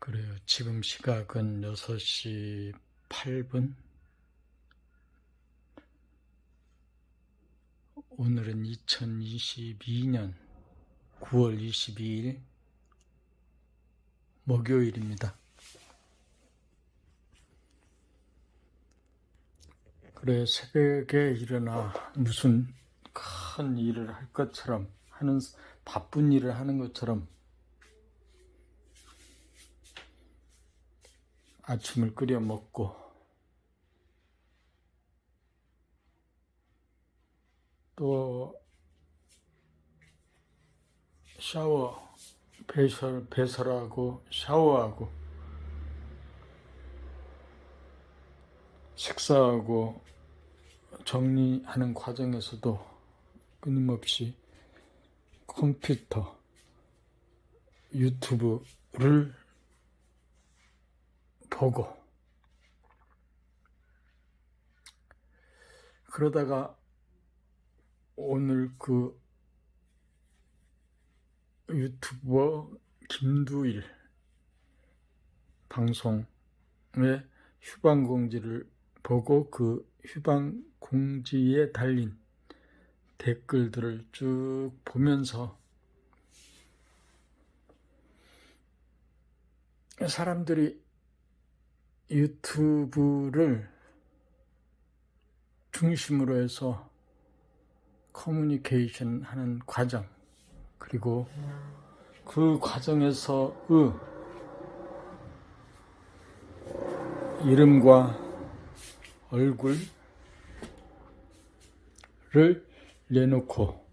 그래요. 지금 시각은 6시 8분. 오늘은 2022년 9월 22일 목요일입니다. 그래, 새벽에 일어나 무슨 큰 일을 할 것처럼 바쁜 일을 하는 것처럼 아침을 끓여 먹고 또 배설하고 샤워하고 식사하고 정리하는 과정에서도 끊임없이 컴퓨터, 유튜브를 보고 그러다가 오늘 그 유튜버 김두일 방송의 휴방공지를 보고 그 휴방공지에 달린 댓글들을 쭉 보면서 사람들이 유튜브를 중심으로 해서 커뮤니케이션 하는 과정, 그리고 그 과정에서의 이름과 얼굴을 내놓고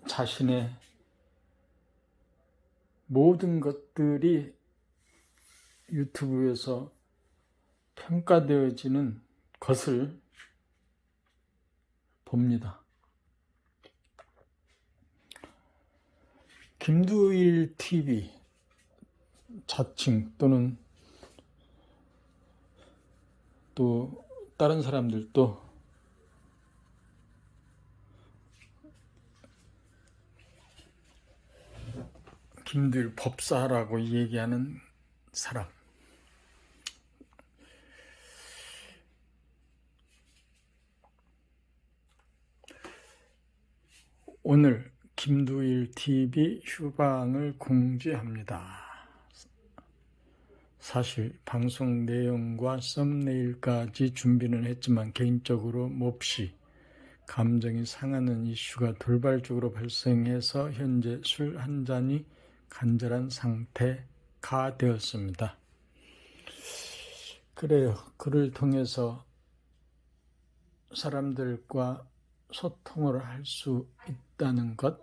자신의 모든 것들이 유튜브에서 평가되어지는 것을 봅니다. 김두일 TV 자칭 또는 또 다른 사람들도 김두일 법사라고 얘기하는 사람, 오늘 김두일 TV 휴방을 공지합니다. 사실 방송 내용과 썸네일까지 준비는 했지만 개인적으로 몹시 감정이 상하는 이슈가 돌발적으로 발생해서 현재 술 한 잔이 간절한 상태가 되었습니다. 그래요. 그를 통해서 사람들과 소통을 할 수 있다는 것,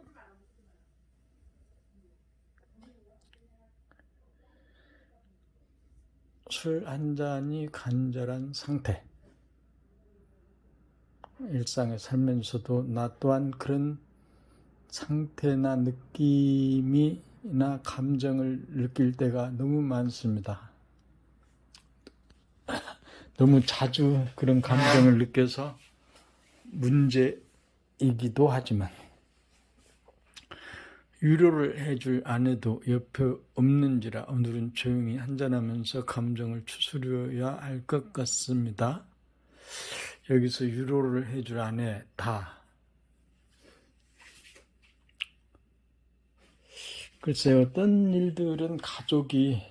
술 한 잔이 간절한 상태, 일상에 살면서도 나 또한 그런 상태나 느낌이나 감정을 느낄 때가 너무 많습니다. 너무 자주 그런 감정을 느껴서 문제이기도 하지만 위로를 해줄 아내도 옆에 없는지라 오늘은 조용히 한잔하면서 감정을 추스려야 할 것 같습니다. 여기서 위로를 해줄 아내 글쎄요, 어떤 일들은 가족이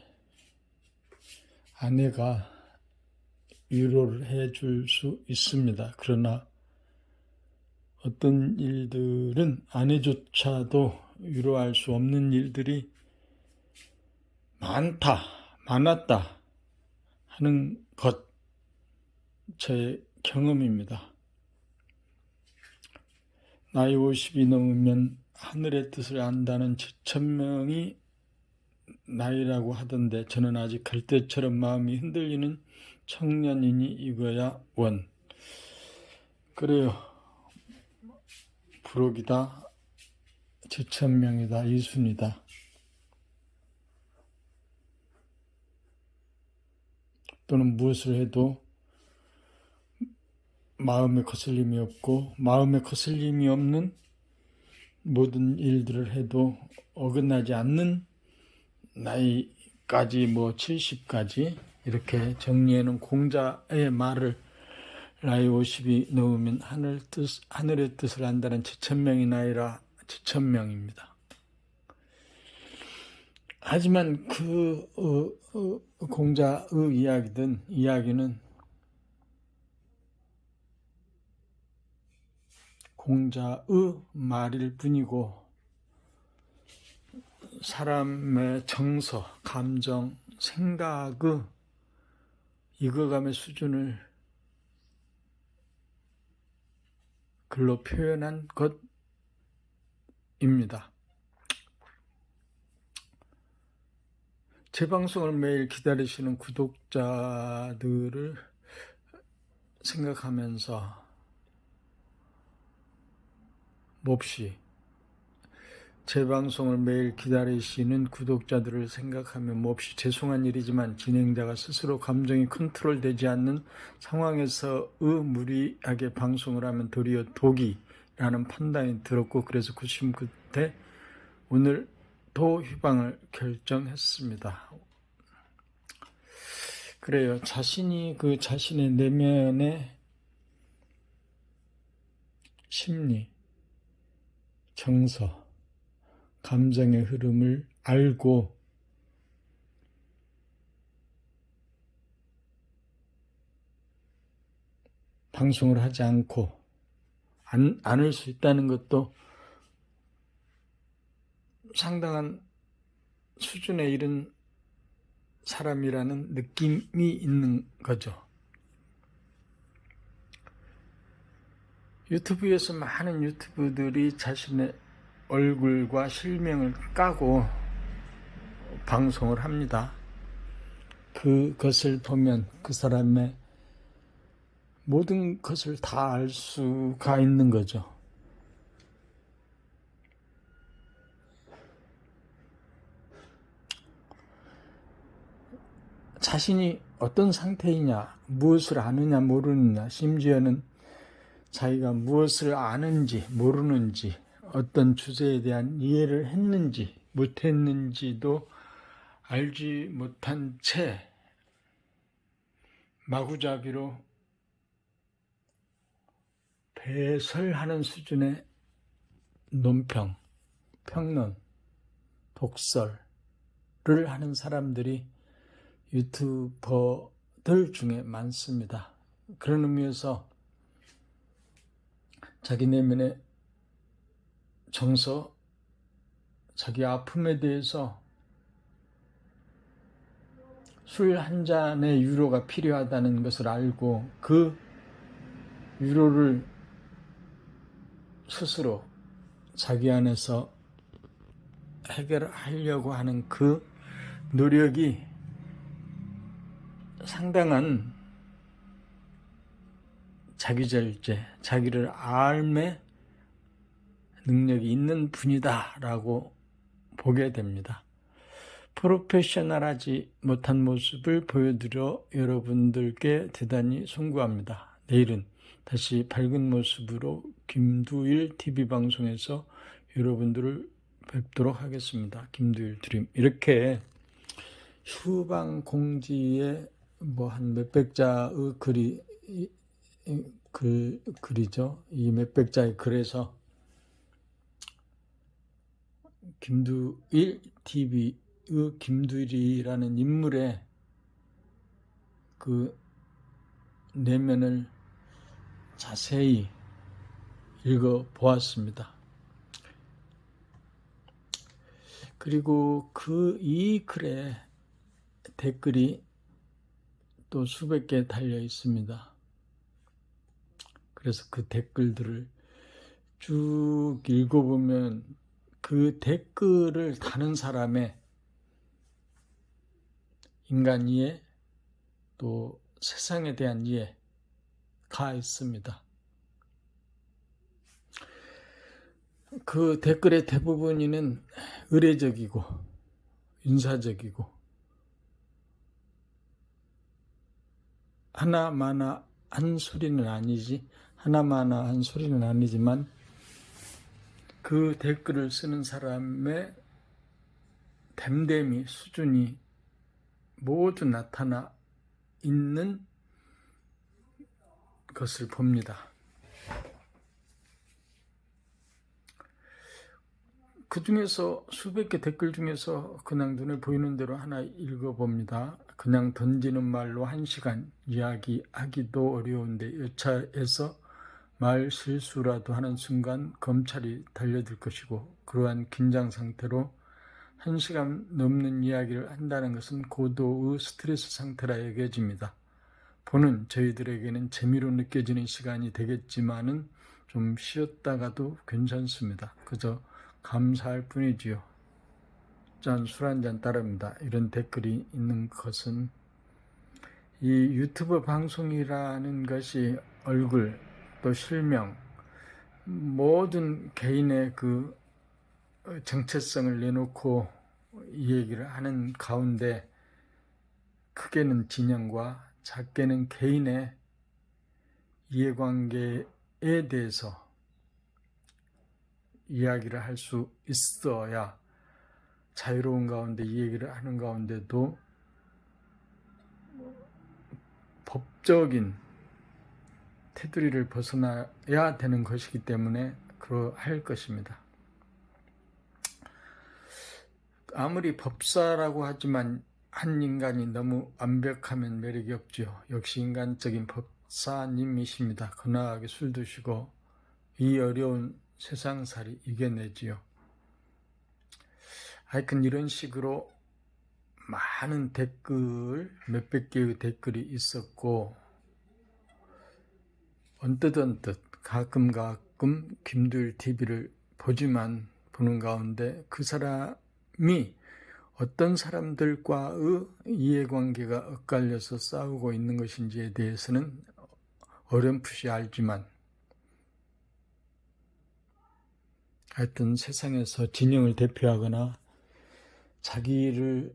아내가 위로를 해줄 수 있습니다. 그러나 어떤 일들은 아내조차도 위로할 수 없는 일들이 많았다 하는 것, 제 경험입니다. 나이 50이 넘으면 하늘의 뜻을 안다는 7,000명이 나이라고 하던데 저는 아직 갈대처럼 마음이 흔들리는 청년이니 이거야 원. 그래요. 부록이다. 7,000명이다. 이순이다. 또는 무엇을 해도 마음에 거슬림이 없고 마음에 거슬림이 없는 모든 일들을 해도 어긋나지 않는 나이까지 70까지 이렇게 정리해놓은 공자의 말을 나이 50이 넘으면 하늘의 뜻을 안다는 지천명이 나이라 지천명입니다. 하지만 공자의 이야기는 공자의 말일 뿐이고 사람의 정서, 감정, 생각의 익어감의 수준을 글로 표현한 것입니다. 제 방송을 매일 기다리시는 구독자들을 생각하면서 몹시 제 방송을 매일 기다리시는 구독자들을 생각하며 몹시 죄송한 일이지만 진행자가 스스로 감정이 컨트롤되지 않는 상황에서의 무리하게 방송을 하면 도리어 독이라는 판단이 들었고 그래서 구심 끝에 오늘 도휘방을 결정했습니다. 그래요. 자신이 자신의 내면의 심리, 정서, 감정의 흐름을 알고 방송을 하지 않고 않을 수 있다는 것도 상당한 수준에 이른 사람이라는 느낌이 있는 거죠. 유튜브에서 많은 유튜브들이 자신의 얼굴과 실명을 까고 방송을 합니다. 그것을 보면 그 사람의 모든 것을 다 알 수가 있는 거죠. 자신이 어떤 상태이냐, 무엇을 아느냐 모르느냐, 심지어는 자기가 무엇을 아는지 모르는지 어떤 주제에 대한 이해를 했는지 못했는지도 알지 못한 채 마구잡이로 배설하는 수준의 논평, 평론, 독설을 하는 사람들이 유튜버들 중에 많습니다. 그런 의미에서 자기 내면의 정서, 자기 아픔에 대해서 술 한 잔의 위로가 필요하다는 것을 알고 그 위로를 스스로 자기 안에서 해결하려고 하는 그 노력이 상당한 자기절제, 자기를 알매 능력이 있는 분이다라고 보게 됩니다. 프로페셔널하지 못한 모습을 보여드려 여러분들께 대단히 송구합니다. 내일은 다시 밝은 모습으로 김두일 TV 방송에서 여러분들을 뵙도록 하겠습니다. 김두일 드림. 이렇게 휴방 공지에 한 몇백 자의 글이죠. 이 몇백 자의 글에서 김두일 TV의 김두일이라는 인물의 그 내면을 자세히 읽어보았습니다. 그리고 이 글에 댓글이 또 수백 개 달려 있습니다. 그래서 그 댓글들을 쭉 읽어보면 그 댓글을 다는 사람의 인간 이해 또 세상에 대한 이해가 있습니다. 그 댓글의 대부분이는 의례적이고 윤사적이고 하나마나한 소리는 아니지만 그 댓글을 쓰는 사람의 댐댐이 수준이 모두 나타나 있는 것을 봅니다. 그 중에서 수백 개 댓글 중에서 그냥 눈에 보이는 대로 하나 읽어봅니다. 그냥 던지는 말로 1시간 이야기하기도 어려운데 여차에서 말 실수라도 하는 순간 검찰이 달려들 것이고, 그러한 긴장 상태로 1시간 넘는 이야기를 한다는 것은 고도의 스트레스 상태라 여겨집니다. 보는 저희들에게는 재미로 느껴지는 시간이 되겠지만은 좀 쉬었다가도 괜찮습니다. 그저 감사할 뿐이지요. 짠, 술 한잔 따릅니다. 이런 댓글이 있는 것은 이 유튜브 방송이라는 것이 얼굴 또 실명 모든 개인의 그 정체성을 내놓고 이 얘기를 하는 가운데 크게는 진영과 작게는 개인의 이해관계에 대해서 이야기를 할 수 있어야 자유로운 가운데 이 얘기를 하는 가운데도 법적인 테두리를 벗어나야 되는 것이기 때문에 그러할 것입니다. 아무리 법사라고 하지만 한 인간이 너무 완벽하면 매력이 없지요. 역시 인간적인 법사님이십니다. 건강하게 술 드시고 이 어려운 세상살이 이겨내지요. 하여튼 이런 식으로 많은 댓글, 몇백 개의 댓글이 있었고, 언뜻 가끔 김두일 TV를 보는 가운데 그 사람이 어떤 사람들과의 이해관계가 엇갈려서 싸우고 있는 것인지에 대해서는 어렴풋이 알지만, 하여튼 세상에서 진영을 대표하거나 자기를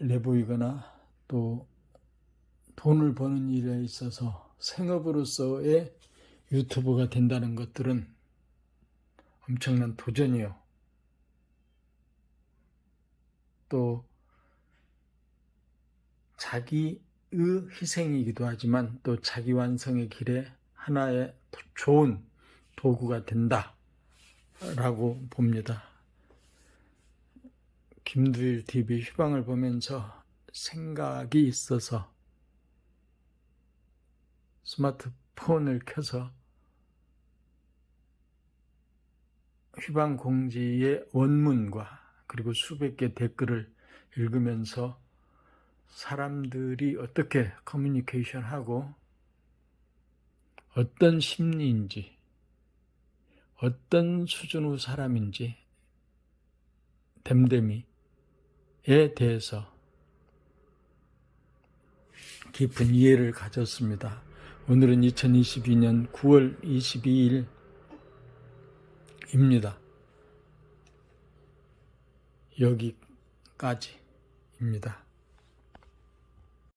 내보이거나 또 돈을 버는 일에 있어서 생업으로서의 유튜버가 된다는 것들은 엄청난 도전이요. 또 자기의 희생이기도 하지만 또 자기 완성의 길에 하나의 좋은 도구가 된다라고 봅니다. 김두일 TV 휴방을 보면서 생각이 있어서 스마트폰을 켜서 휴방 공지의 원문과 그리고 수백 개 댓글을 읽으면서 사람들이 어떻게 커뮤니케이션하고 어떤 심리인지 어떤 수준의 사람인지 댐댐이에 대해서 깊은 이해를 가졌습니다. 오늘은 2022년 9월 22일입니다. 여기까지입니다.